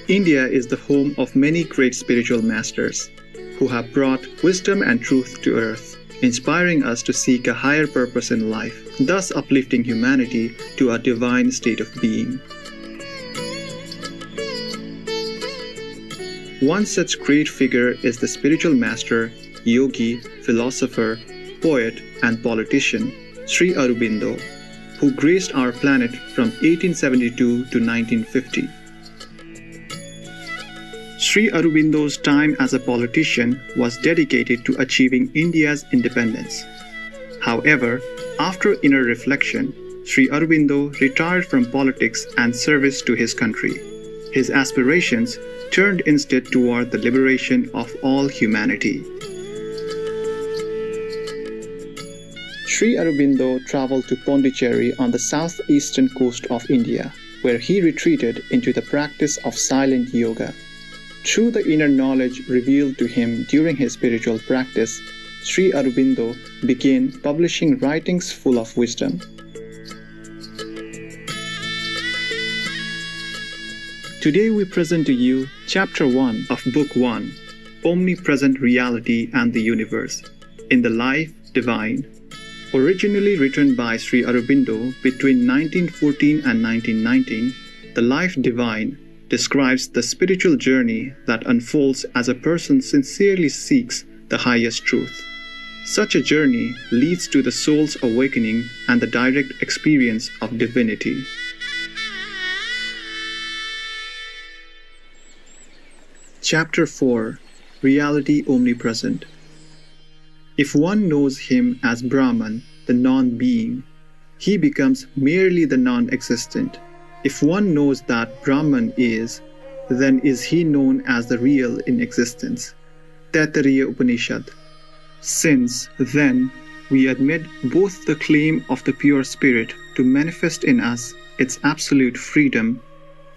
India is the home of many great spiritual masters who have brought wisdom and truth to earth, inspiring us to seek a higher purpose in life, thus uplifting humanity to a divine state of being. One such great figure is the spiritual master, yogi, philosopher, poet, and politician, Sri Aurobindo, who graced our planet from 1872 to 1950. Sri Aurobindo's time as a politician was dedicated to achieving India's independence. However, after inner reflection, Sri Aurobindo retired from politics and service to his country. His aspirations turned instead toward the liberation of all humanity. Sri Aurobindo traveled to Pondicherry on the southeastern coast of India, where he retreated into the practice of silent yoga. Through the inner knowledge revealed to him during his spiritual practice, Sri Aurobindo began publishing writings full of wisdom. Today we present to you Chapter 1 of Book 1, Omnipresent Reality and the Universe, in the Life Divine. Originally written by Sri Aurobindo between 1914 and 1919, The Life Divine describes the spiritual journey that unfolds as a person sincerely seeks the highest truth. Such a journey leads to the soul's awakening and the direct experience of divinity. Chapter 4, Reality Omnipresent. If one knows him as Brahman, the non-being, he becomes merely the non-existent. If one knows that Brahman is, then is he known as the real in existence. Taittiriya Upanishad. Since, then, we admit both the claim of the pure spirit to manifest in us its absolute freedom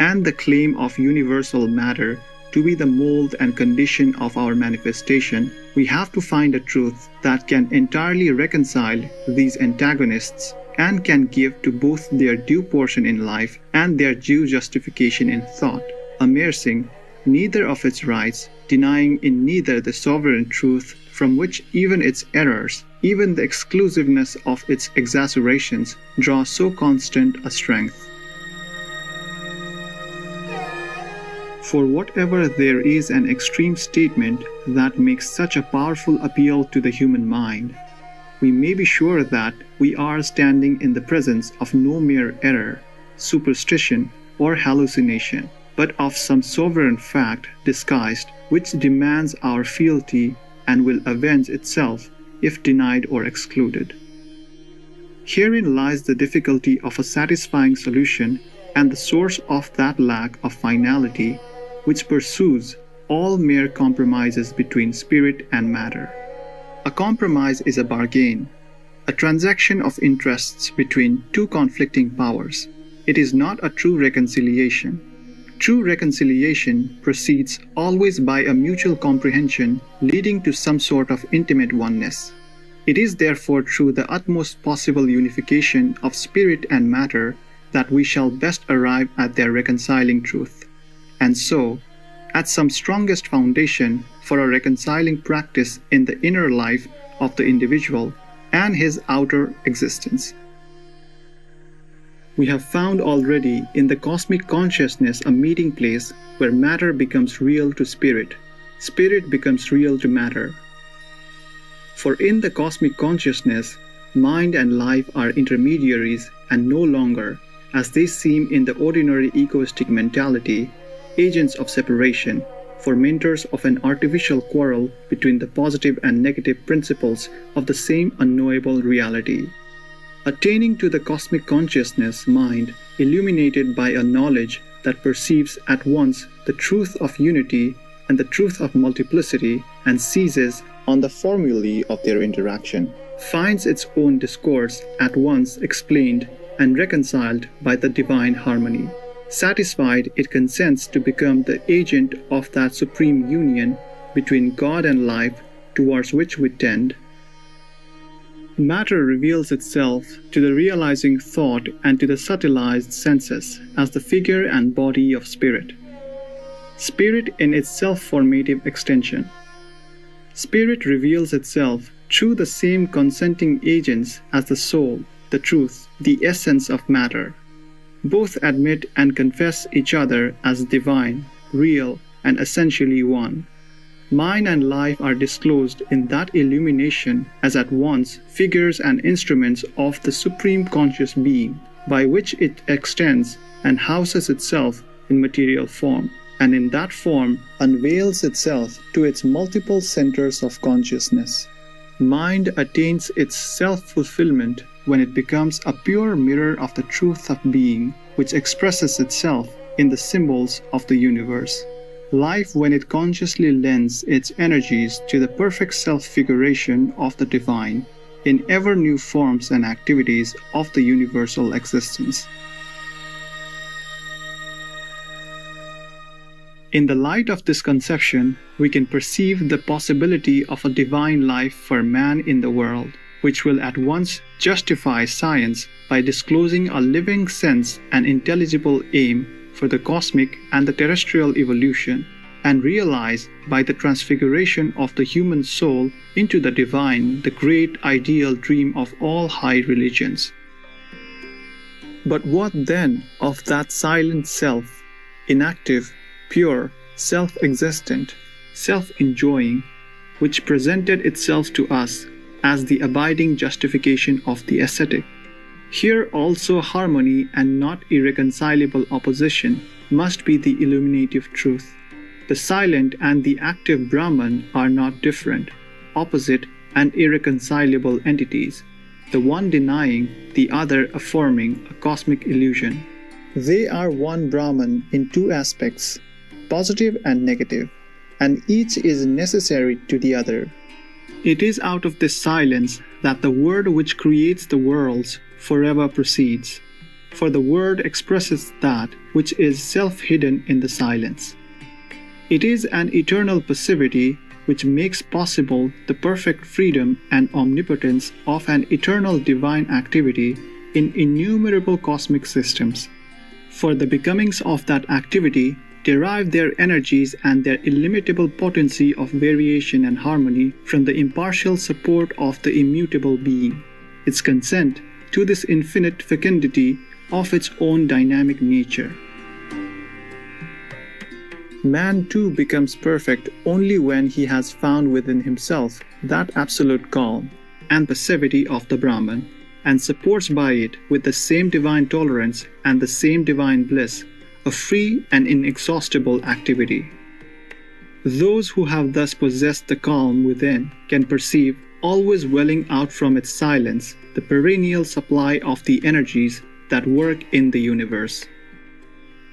and the claim of universal matter to be the mold and condition of our manifestation, we have to find a truth that can entirely reconcile these antagonists and can give to both their due portion in life and their due justification in thought, amercing neither of its rights, denying in neither the sovereign truth from which even its errors, even the exclusiveness of its exaggerations, draw so constant a strength. For whatever there is an extreme statement that makes such a powerful appeal to the human mind, we may be sure that we are standing in the presence of no mere error, superstition, or hallucination, but of some sovereign fact disguised which demands our fealty and will avenge itself if denied or excluded. Herein lies the difficulty of a satisfying solution and the source of that lack of finality which pursues all mere compromises between spirit and matter. A compromise is a bargain, a transaction of interests between two conflicting powers. It is not a true reconciliation. True reconciliation proceeds always by a mutual comprehension leading to some sort of intimate oneness. It is therefore through the utmost possible unification of spirit and matter that we shall best arrive at their reconciling truth. And so, at some strongest foundation for a reconciling practice in the inner life of the individual and his outer existence. We have found already in the cosmic consciousness a meeting place where matter becomes real to spirit, spirit becomes real to matter. For in the cosmic consciousness, mind and life are intermediaries and no longer, as they seem in the ordinary egoistic mentality, agents of separation, fomenters of an artificial quarrel between the positive and negative principles of the same unknowable reality. Attaining to the cosmic consciousness mind, illuminated by a knowledge that perceives at once the truth of unity and the truth of multiplicity and seizes on the formulae of their interaction, finds its own discourse at once explained and reconciled by the divine harmony. Satisfied, it consents to become the agent of that supreme union between God and life towards which we tend. Matter reveals itself to the realizing thought and to the subtilized senses as the figure and body of spirit. Spirit in its self-formative extension. Spirit reveals itself through the same consenting agents as the soul, the truth, the essence of matter. Both admit and confess each other as divine, real, and essentially one. Mind and life are disclosed in that illumination as at once figures and instruments of the Supreme Conscious Being, by which it extends and houses itself in material form, and in that form unveils itself to its multiple centers of consciousness. Mind attains its self-fulfillment when it becomes a pure mirror of the truth of being, which expresses itself in the symbols of the universe. Life when it consciously lends its energies to the perfect self-figuration of the divine in ever new forms and activities of the universal existence. In the light of this conception, we can perceive the possibility of a divine life for man in the world, which will at once justify science by disclosing a living sense and intelligible aim for the cosmic and the terrestrial evolution, and realize by the transfiguration of the human soul into the divine the great ideal dream of all high religions. But what then of that silent self, inactive, pure, self-existent, self-enjoying, which presented itself to us as the abiding justification of the ascetic? Here also harmony and not irreconcilable opposition must be the illuminative truth. The silent and the active Brahman are not different, opposite and irreconcilable entities, the one denying, the other affirming a cosmic illusion. They are one Brahman in two aspects, positive and negative, and each is necessary to the other. It is out of this silence that the Word which creates the worlds forever proceeds, for the Word expresses that which is self-hidden in the silence. It is an eternal passivity which makes possible the perfect freedom and omnipotence of an eternal divine activity in innumerable cosmic systems. For the becomings of that activity derive their energies and their illimitable potency of variation and harmony from the impartial support of the immutable being, its consent to this infinite fecundity of its own dynamic nature. Man too becomes perfect only when he has found within himself that absolute calm and passivity of the Brahman, and supports by it with the same divine tolerance and the same divine bliss, a free and inexhaustible activity. Those who have thus possessed the calm within can perceive, always welling out from its silence, the perennial supply of the energies that work in the universe.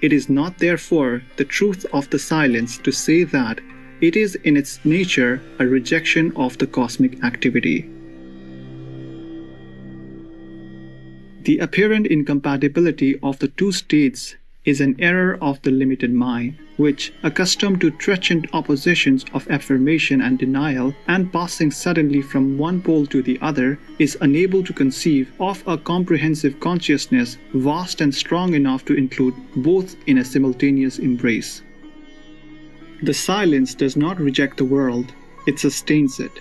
It is not therefore the truth of the silence to say that it is in its nature a rejection of the cosmic activity. The apparent incompatibility of the two states is an error of the limited mind, which, accustomed to transient oppositions of affirmation and denial, and passing suddenly from one pole to the other, is unable to conceive of a comprehensive consciousness vast and strong enough to include both in a simultaneous embrace. The silence does not reject the world, it sustains it.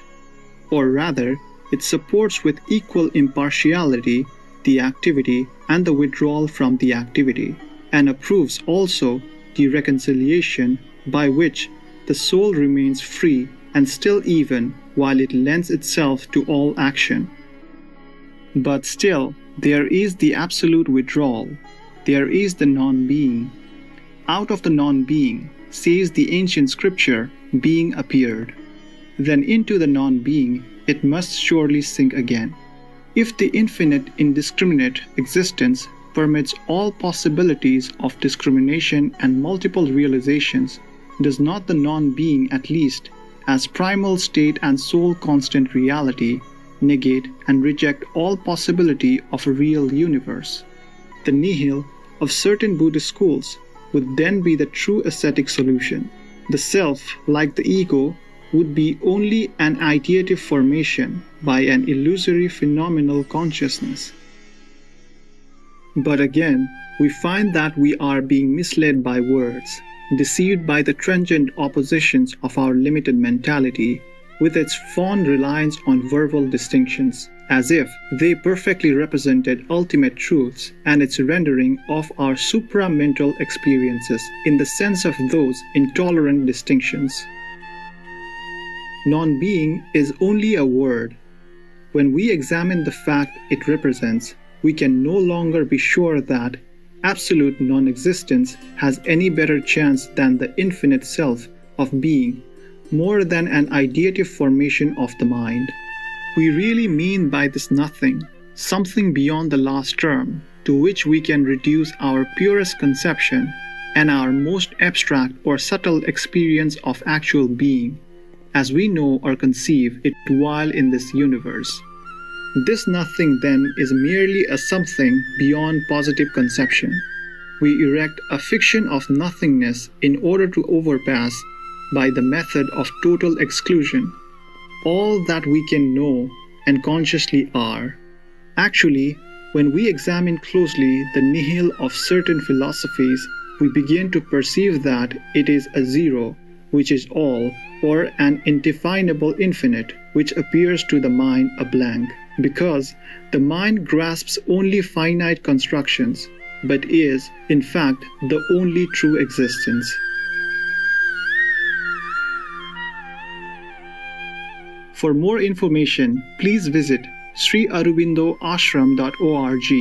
Or rather, it supports with equal impartiality the activity and the withdrawal from the activity, and approves also the reconciliation by which the soul remains free and still even while it lends itself to all action. But still, there is the absolute withdrawal, there is the non-being. Out of the non-being, says the ancient scripture, being appeared. Then into the non-being it must surely sink again. If the infinite indiscriminate existence permits all possibilities of discrimination and multiple realizations, does not the non-being at least, as primal state and sole constant reality, negate and reject all possibility of a real universe? The nihil of certain Buddhist schools would then be the true ascetic solution. The self, like the ego, would be only an ideative formation by an illusory phenomenal consciousness. But again, we find that we are being misled by words, deceived by the transient oppositions of our limited mentality, with its fond reliance on verbal distinctions, as if they perfectly represented ultimate truths, and its rendering of our supramental experiences in the sense of those intolerant distinctions. Non-being is only a word. When we examine the fact it represents, we can no longer be sure that absolute non-existence has any better chance than the infinite self of being, more than an ideative formation of the mind. We really mean by this nothing, something beyond the last term, to which we can reduce our purest conception and our most abstract or subtle experience of actual being, as we know or conceive it while in this universe. This nothing then is merely a something beyond positive conception. We erect a fiction of nothingness in order to overpass, by the method of total exclusion, all that we can know and consciously are. Actually, when we examine closely the nihil of certain philosophies, we begin to perceive that it is a zero, which is all, or an indefinable infinite, which appears to the mind a blank, because the mind grasps only finite constructions, but is, in fact, the only true existence. For more information, please visit sriaurobindoashram.org.